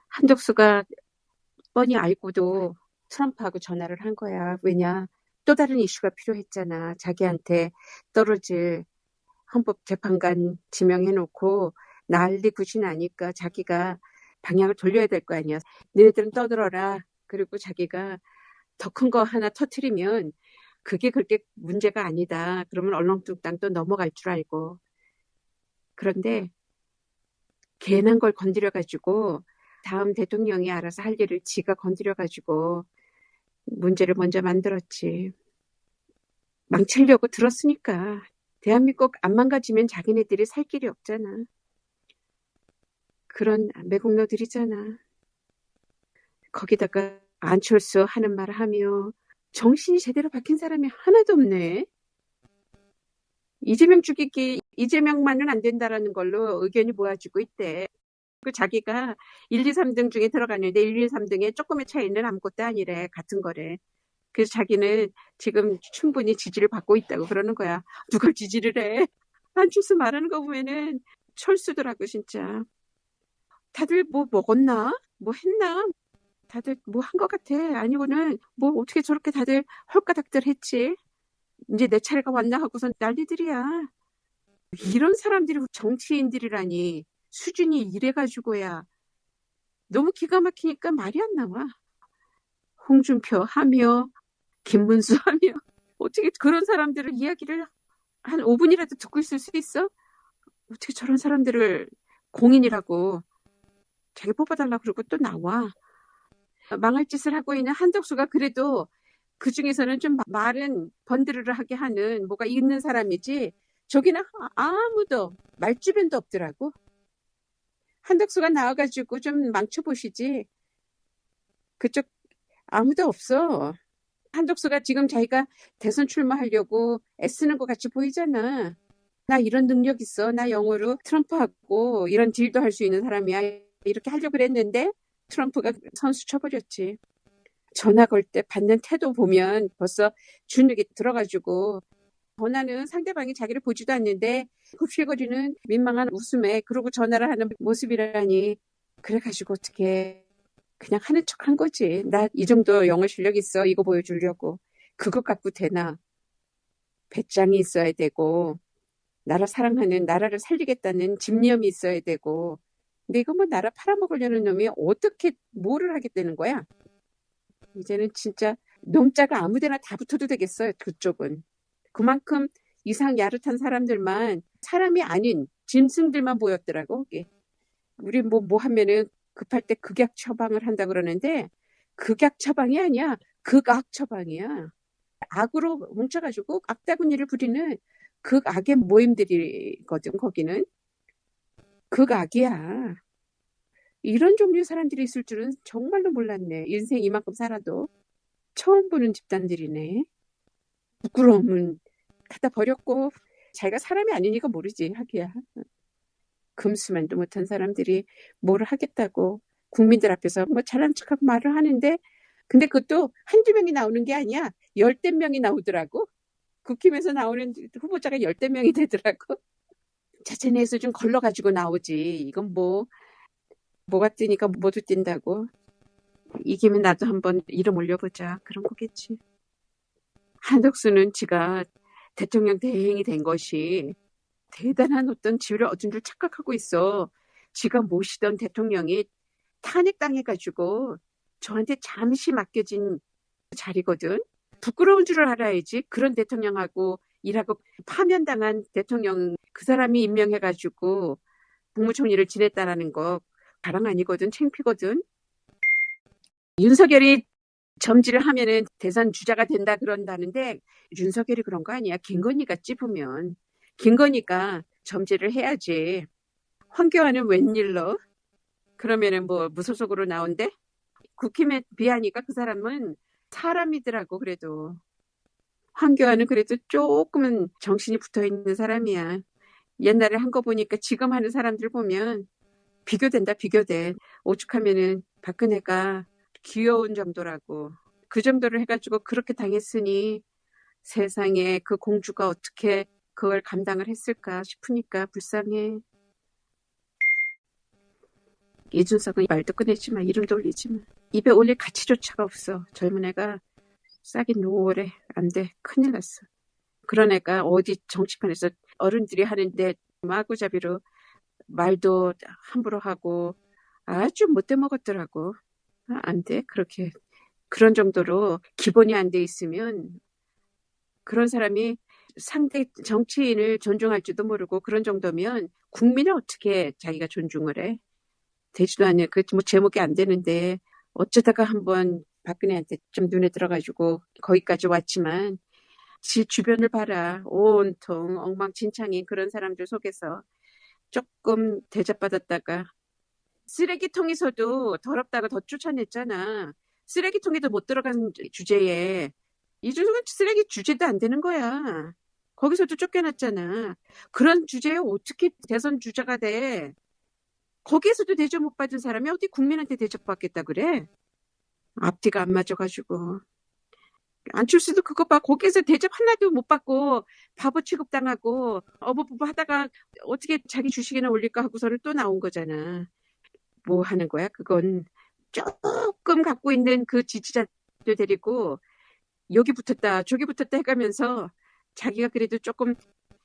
한덕수가 뻔히 알고도 트럼프하고 전화를 한 거야. 왜냐? 또 다른 이슈가 필요했잖아. 자기한테 떨어질 헌법재판관 지명해놓고 난리 굿이 나니까 자기가 방향을 돌려야 될 거 아니야. 너희들은 떠들어라. 그리고 자기가 더 큰 거 하나 터트리면 그게 그렇게 문제가 아니다. 그러면 얼렁뚱땅 또 넘어갈 줄 알고. 그런데 괜한 걸 건드려가지고 다음 대통령이 알아서 할 일을 지가 건드려가지고 문제를 먼저 만들었지. 망치려고 들었으니까. 대한민국 안 망가지면 자기네들이 살 길이 없잖아. 그런 매국노들이잖아. 거기다가 안철수 하는 말 하며 정신이 제대로 박힌 사람이 하나도 없네. 이재명 죽이기, 이재명만은 안 된다라는 걸로 의견이 모아지고 있대. 그 자기가 1, 2, 3등 중에 들어가는데 1, 2, 3등에 조금의 차이는 아무것도 아니래. 같은 거래. 그래서 자기는 지금 충분히 지지를 받고 있다고 그러는 거야. 누가 지지를 해? 안철수 말하는 거 보면은 철수더라고 진짜. 다들 뭐 먹었나? 뭐 했나? 다들 뭐 한 것 같아. 아니고는 뭐 어떻게 저렇게 다들 헐가닥들 했지? 이제 내 차례가 왔나 하고선 난리들이야. 이런 사람들이 정치인들이라니 수준이 이래가지고야 너무 기가 막히니까 말이 안 나와. 홍준표 하며 김문수 하며 어떻게 그런 사람들을 이야기를 한 5분이라도 듣고 있을 수 있어? 어떻게 저런 사람들을 공인이라고 자기 뽑아달라 그러고 또 나와. 망할 짓을 하고 있는 한덕수가 그래도 그 중에서는 좀 말은 번드르르하게 하는 뭐가 있는 사람이지 저기는 아무도 말주변도 없더라고. 한덕수가 나와가지고 좀 망쳐보시지. 그쪽 아무도 없어. 한덕수가 지금 자기가 대선 출마하려고 애쓰는 것 같이 보이잖아. 나 이런 능력 있어. 나 영어로 트럼프하고 이런 딜도 할 수 있는 사람이야. 이렇게 하려고 그랬는데 트럼프가 선수 쳐버렸지. 전화 걸 때 받는 태도 보면 벌써 주눅이 들어가지고 전화는 상대방이 자기를 보지도 않는데 굽실거리는 민망한 웃음에 그러고 전화를 하는 모습이라니. 그래가지고 어떻게 그냥 하는 척 한 거지. 나 이 정도 영어 실력 있어. 이거 보여주려고. 그것 갖고 되나. 배짱이 있어야 되고 나라 사랑하는 나라를 살리겠다는 집념이 있어야 되고. 근데 이거 뭐 나라 팔아먹으려는 놈이 어떻게 뭐를 하겠다는 거야. 이제는 진짜 농자가 아무데나 다 붙어도 되겠어요. 그쪽은. 그만큼 이상 야릇한 사람들만 사람이 아닌 짐승들만 보였더라고. 우리 뭐 하면은 급할 때 극약 처방을 한다 그러는데 극약 처방이 아니야. 극악 처방이야. 악으로 뭉쳐가지고 악다구니를 부리는 극악의 모임들이거든. 거기는 극악이야. 이런 종류의 사람들이 있을 줄은 정말로 몰랐네. 인생 이만큼 살아도 처음 보는 집단들이네. 부끄러움은 갖다 버렸고 자기가 사람이 아니니까 모르지 하기야. 금수만도 못한 사람들이 뭘 하겠다고 국민들 앞에서 뭐 잘난 척하고 말을 하는데 근데 그것도 한두 명이 나오는 게 아니야. 열댓 명이 나오더라고. 국힘에서 나오는 후보자가 열댓 명이 되더라고. 자체내에서 좀 걸러가지고 나오지. 이건 뭐가 뜨니까 모두 뛴다고. 이기면 나도 한번 이름 올려보자. 그런 거겠지. 한덕수는 지가 대통령 대행이 된 것이 대단한 어떤 지위를 얻은 줄 착각하고 있어. 지가 모시던 대통령이 탄핵당해가지고 저한테 잠시 맡겨진 자리거든. 부끄러운 줄을 알아야지. 그런 대통령하고 일하고 파면당한 대통령 그 사람이 임명해가지고 국무총리를 지냈다라는 거 자랑 아니거든. 창피거든. 윤석열이 점지를 하면은 대선 주자가 된다 그런다는데 윤석열이 그런 거 아니야. 김건희가 찝으면. 김건희가 점지를 해야지. 황교안은 웬일로? 그러면은 뭐 무소속으로 나온대? 국힘에 비하니까 그 사람은 사람이더라고 그래도. 황교안은 그래도 조금은 정신이 붙어있는 사람이야. 옛날에 한 거 보니까 지금 하는 사람들 보면 비교된다 비교돼. 오죽하면은 박근혜가 귀여운 정도라고. 그 정도를 해가지고 그렇게 당했으니 세상에 그 공주가 어떻게 그걸 감당을 했을까 싶으니까 불쌍해. 이준석은 말도 꺼내지마, 이름도 올리지마. 입에 올릴 가치조차가 없어. 젊은 애가 싹이 노래. 안 돼. 큰일 났어. 그런 애가 어디 정치판에서 어른들이 하는데 마구잡이로 말도 함부로 하고 아주 못돼 먹었더라고. 안 돼. 그렇게 그런 정도로 기본이 안 돼 있으면 그런 사람이 상대 정치인을 존중할지도 모르고 그런 정도면 국민을 어떻게 자기가 존중을 해? 되지도 않네. 뭐 제목이 안 되는데 어쩌다가 한번 박근혜한테 좀 눈에 들어가지고 거기까지 왔지만 지 주변을 봐라. 온통 엉망진창인 그런 사람들 속에서 조금 대접받았다가 쓰레기통에서도 더럽다가 더 쫓아냈잖아. 쓰레기통에도 못 들어간 주제에 이준석은 쓰레기 주제도 안 되는 거야. 거기서도 쫓겨났잖아. 그런 주제에 어떻게 대선 주자가 돼? 거기에서도 대접 못 받은 사람이 어디 국민한테 대접받겠다 그래? 앞뒤가 안 맞아가지고. 안철수도 그거 봐. 거기에서 대접 하나도 못 받고 바보 취급당하고 어버버버 하다가 어떻게 자기 주식이나 올릴까 하고서는 또 나온 거잖아. 뭐 하는 거야? 그건 조금 갖고 있는 그 지지자들 데리고 여기 붙었다 저기 붙었다 해가면서 자기가 그래도 조금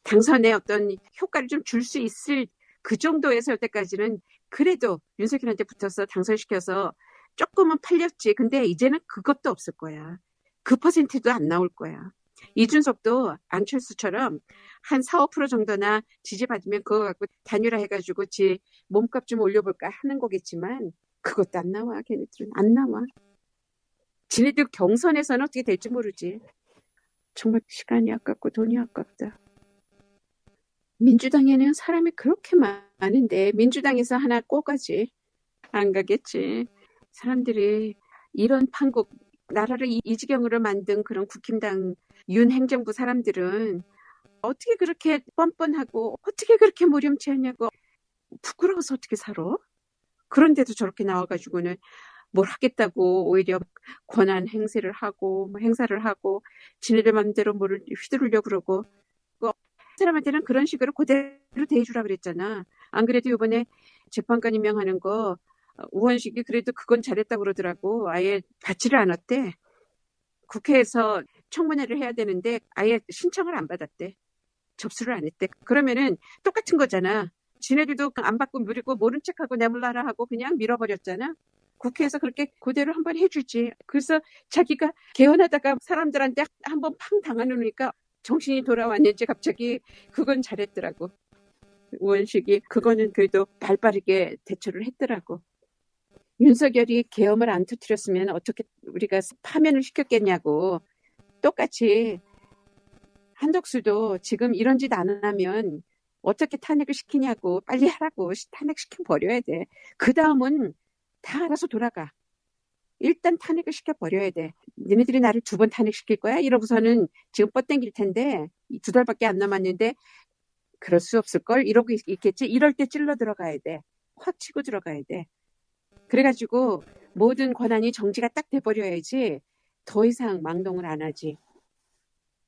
당선에 어떤 효과를 좀 줄 수 있을 그 정도의 설 때까지는 그래도 윤석열한테 붙어서 당선시켜서 조금은 팔렸지. 근데 이제는 그것도 없을 거야. 그 퍼센트도 안 나올 거야. 이준석도 안철수처럼 한 4, 5% 정도나 지지받으면 그거 갖고 단일화 해가지고 지 몸값 좀 올려볼까 하는 거겠지만 그것도 안 나와. 걔네들은 안 나와. 지네들 경선에서는 어떻게 될지 모르지. 정말 시간이 아깝고 돈이 아깝다. 민주당에는 사람이 그렇게 많은데 민주당에서 하나 꼬가지 안 가겠지. 사람들이 이런 판국 나라를 이 지경으로 만든 그런 국힘당 윤 행정부 사람들은 어떻게 그렇게 뻔뻔하고 어떻게 그렇게 모렴치하냐고 부끄러워서 어떻게 살아? 그런데도 저렇게 나와가지고는 뭘 하겠다고 오히려 권한 행세를 하고 뭐 행사를 하고 지네들 맘대로 뭐를 휘두르려고 그러고 그 사람한테는 그런 식으로 그대로 대해주라 그랬잖아. 안 그래도 이번에 재판관 임명하는 거 우원식이 그래도 그건 잘했다고 그러더라고. 아예 받지를 않았대. 국회에서 청문회를 해야 되는데 아예 신청을 안 받았대. 접수를 안 했대. 그러면은 똑같은 거잖아. 지네들도 안 받고 누리고 모른 척하고 내몰라라 하고 그냥 밀어버렸잖아. 국회에서 그렇게 그대로 한번 해주지. 그래서 자기가 개헌하다가 사람들한테 한번 팡 당하니까 정신이 돌아왔는지 갑자기 그건 잘했더라고. 우원식이 그거는 그래도 발빠르게 대처를 했더라고. 윤석열이 계엄을 안 터뜨렸으면 어떻게 우리가 파면을 시켰겠냐고. 똑같이 한덕수도 지금 이런 짓 안 하면 어떻게 탄핵을 시키냐고. 빨리 하라고 탄핵시켜버려야 돼. 그 다음은 다 알아서 돌아가. 일단 탄핵을 시켜버려야 돼. 니네들이 나를 2번 탄핵시킬 거야? 이러고서는 지금 뻗땡길 텐데 2달밖에 안 남았는데 그럴 수 없을걸? 이러고 있겠지? 이럴 때 찔러 들어가야 돼. 확 치고 들어가야 돼. 그래가지고 모든 권한이 정지가 딱 돼버려야지 더 이상 망동을 안 하지.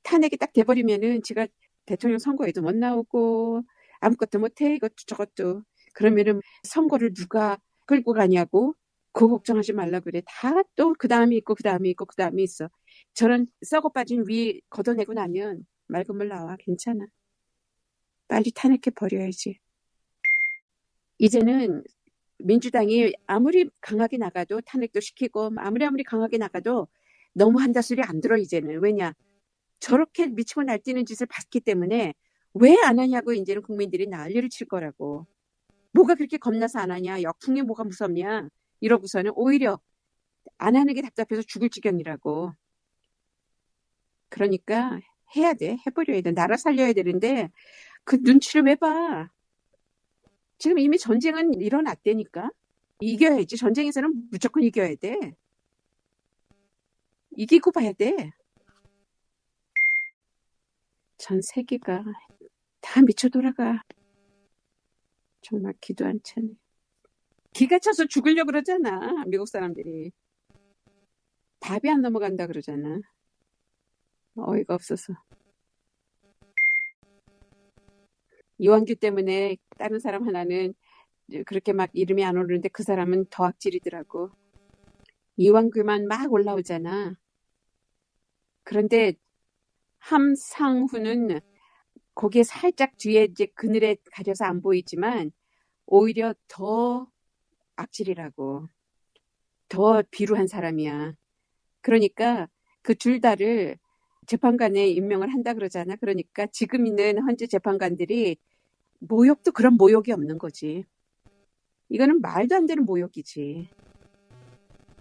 탄핵이 딱 돼버리면은 지가 대통령 선거에도 못 나오고 아무것도 못해 이것도 저것도. 그러면은 선거를 누가 끌고 가냐고. 그거 걱정하지 말라 그래. 다 또 그 다음이 있고 그 다음이 있고 그 다음이 있어. 저런 썩어 빠진 위 걷어내고 나면 맑은 물 나와. 괜찮아. 빨리 탄핵해 버려야지. 이제는 민주당이 아무리 강하게 나가도 탄핵도 시키고 아무리 강하게 나가도 너무 한다 소리 안 들어 이제는. 왜냐? 저렇게 미치고 날뛰는 짓을 봤기 때문에 왜 안 하냐고 이제는 국민들이 난리를 칠 거라고. 뭐가 그렇게 겁나서 안 하냐? 역풍이 뭐가 무섭냐? 이러고서는 오히려 안 하는 게 답답해서 죽을 지경이라고. 그러니까 해야 돼. 해버려야 돼. 나라 살려야 되는데 그 눈치를 왜 봐? 지금 이미 전쟁은 일어났다니까. 이겨야지. 전쟁에서는 무조건 이겨야 돼. 이기고 봐야 돼. 전 세계가 다 미쳐 돌아가. 정말 기도 안 차네. 기가 차서 죽으려고 그러잖아. 미국 사람들이. 답이 안 넘어간다 그러잖아. 어이가 없어서. 이완규 때문에 다른 사람 하나는 그렇게 막 이름이 안 오르는데 그 사람은 더 악질이더라고. 이왕규만 막 올라오잖아. 그런데 함상훈은 거기에 살짝 뒤에 이제 그늘에 가려서 안 보이지만 오히려 더 악질이라고. 더 비루한 사람이야. 그러니까 그 둘 다를 재판관에 임명을 한다 그러잖아. 그러니까 지금 있는 현재 재판관들이 모욕도 그런 모욕이 없는 거지. 이거는 말도 안 되는 모욕이지.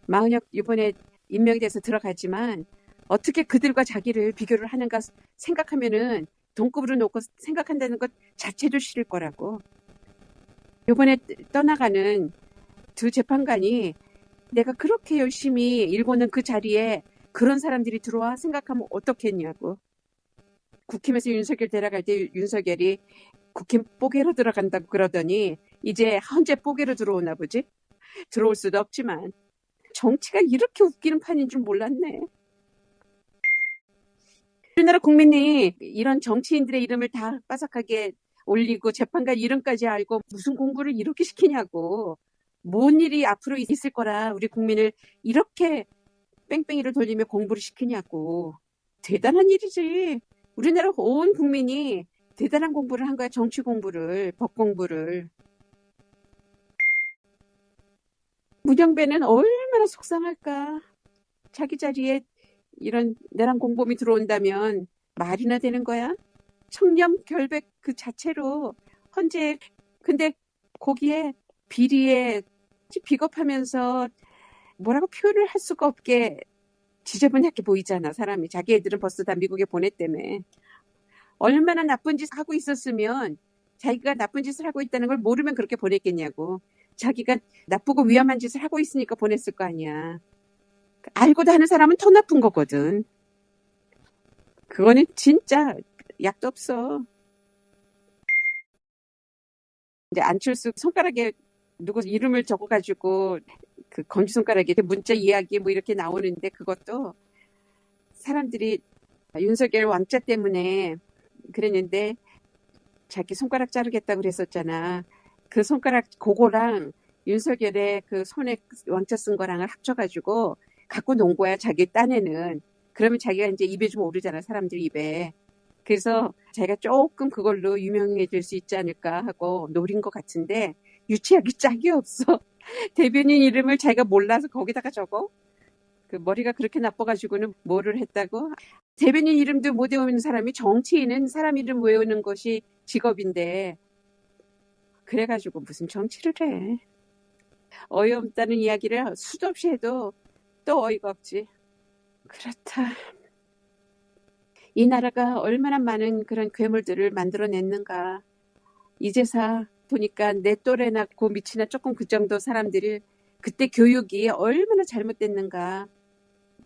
마은혁 이번에 임명이 돼서 들어가지만 어떻게 그들과 자기를 비교를 하는가 생각하면은 동급으로 놓고 생각한다는 것 자체도 싫을 거라고. 이번에 떠나가는 두 재판관이 내가 그렇게 열심히 일궈는 그 자리에 그런 사람들이 들어와 생각하면 어떻겠냐고. 국힘에서 윤석열 데려갈 때 윤석열이 국힘 뽀개로 들어간다고 그러더니 이제 헌재 뽀개로 들어오나 보지? 들어올 수도 없지만 정치가 이렇게 웃기는 판인 줄 몰랐네. 우리나라 국민이 이런 정치인들의 이름을 다 빠삭하게 올리고 재판관 이름까지 알고 무슨 공부를 이렇게 시키냐고. 뭔 일이 앞으로 있을 거라 우리 국민을 이렇게 뺑뺑이를 돌리며 공부를 시키냐고. 대단한 일이지. 우리나라 온 국민이 대단한 공부를 한 거야. 정치 공부를, 법 공부를. 문영배는 얼마나 속상할까. 자기 자리에 이런 내란 공범이 들어온다면 말이나 되는 거야? 청렴 결백 그 자체로 헌재. 근데 거기에 비리에 비겁하면서 뭐라고 표현을 할 수가 없게 지저분하게 보이잖아. 사람이. 자기 애들은 벌써 다 미국에 보냈다며. 얼마나 나쁜 짓을 하고 있었으면 자기가 나쁜 짓을 하고 있다는 걸 모르면 그렇게 보냈겠냐고. 자기가 나쁘고 위험한 짓을 하고 있으니까 보냈을 거 아니야. 알고도 하는 사람은 더 나쁜 거거든. 그거는 진짜 약도 없어. 이제 안철수 손가락에 누구 이름을 적어가지고 그 검지손가락에 문자 이야기 뭐 이렇게 나오는데 그것도 사람들이 윤석열 왕자 때문에 그랬는데 자기 손가락 자르겠다고 그랬었잖아. 그 손가락 그거랑 윤석열의 그 손에 왕자 쓴 거랑을 합쳐가지고 갖고 논 거야. 자기 딴에는. 그러면 자기가 이제 입에 좀 오르잖아. 사람들 입에. 그래서 자기가 조금 그걸로 유명해질 수 있지 않을까 하고 노린 것 같은데 유치하기 짝이 없어. 대변인 이름을 자기가 몰라서 거기다가 적어? 그 머리가 그렇게 나빠가지고는 뭐를 했다고? 대변인 이름도 못 외우는 사람이 정치인은 사람 이름 외우는 것이 직업인데 그래가지고 무슨 정치를 해. 어이없다는 이야기를 수도 없이 해도 또 어이가 없지. 그렇다. 이 나라가 얼마나 많은 그런 괴물들을 만들어냈는가. 이제사 보니까 내 또래나 고 밑이나 조금 그 정도 사람들이 그때 교육이 얼마나 잘못됐는가.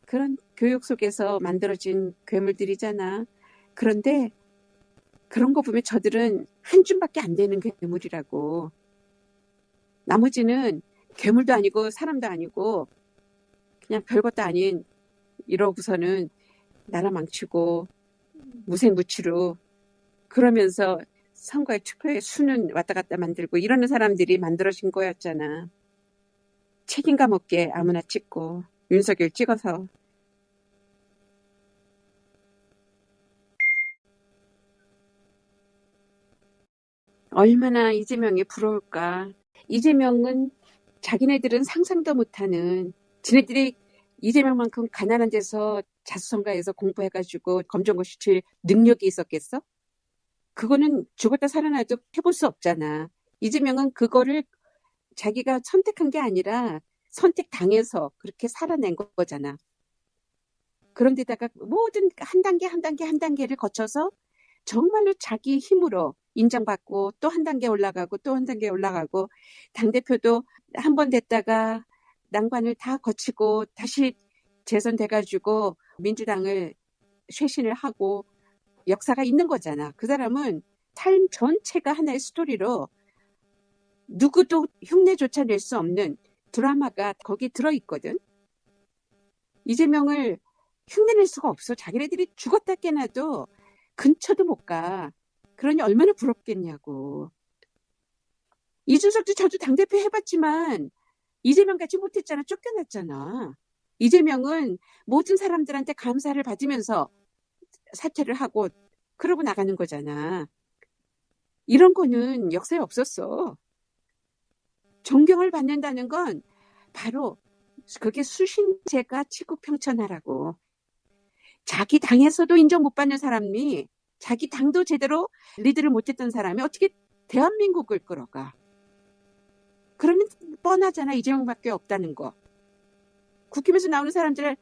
그런 교육 속에서 만들어진 괴물들이잖아. 그런데 그런 거 보면 저들은 한 줌밖에 안 되는 괴물이라고. 나머지는 괴물도 아니고 사람도 아니고 그냥 별것도 아닌 이러고서는 나라 망치고 무색무취로 그러면서 선거에 투표에 수는 왔다 갔다 만들고 이러는 사람들이 만들어진 거였잖아. 책임감 없게 아무나 찍고 윤석열 찍어서. 얼마나 이재명이 부러울까. 이재명은 자기네들은 상상도 못하는 지네들이 이재명만큼 가난한 데서 자수성가해서 공부해가지고 검정고시 칠 능력이 있었겠어? 그거는 죽었다 살아나도 해볼 수 없잖아. 이재명은 그거를 자기가 선택한 게 아니라 선택당해서 그렇게 살아낸 거잖아. 그런데다가 모든 한 단계 한 단계 한 단계를 거쳐서 정말로 자기 힘으로 인정받고 또 한 단계 올라가고 또 한 단계 올라가고 당대표도 한 번 됐다가 난관을 다 거치고 다시 재선돼가지고 민주당을 쇄신을 하고 역사가 있는 거잖아. 그 사람은 삶 전체가 하나의 스토리로 누구도 흉내조차 낼 수 없는 드라마가 거기 들어있거든. 이재명을 흉내낼 수가 없어. 자기네들이 죽었다 깨나도 근처도 못 가. 그러니 얼마나 부럽겠냐고. 이준석도 저도 당대표 해봤지만 이재명 같이 못했잖아. 쫓겨났잖아. 이재명은 모든 사람들한테 감사를 받으면서 사퇴를 하고 그러고 나가는 거잖아. 이런 거는 역사에 없었어. 존경을 받는다는 건 바로 그게 수신제가 치국평천하라고. 자기 당에서도 인정 못 받는 사람이 자기 당도 제대로 리드를 못했던 사람이 어떻게 대한민국을 끌어가. 그러면 뻔하잖아. 이재명밖에 없다는 거. 국힘에서 나오는 사람들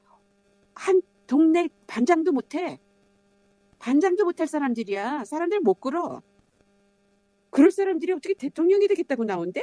한 동네 반장도 못해. 반장도 못할 사람들이야. 사람들 못 끌어. 그럴 사람들이 어떻게 대통령이 되겠다고 나온대?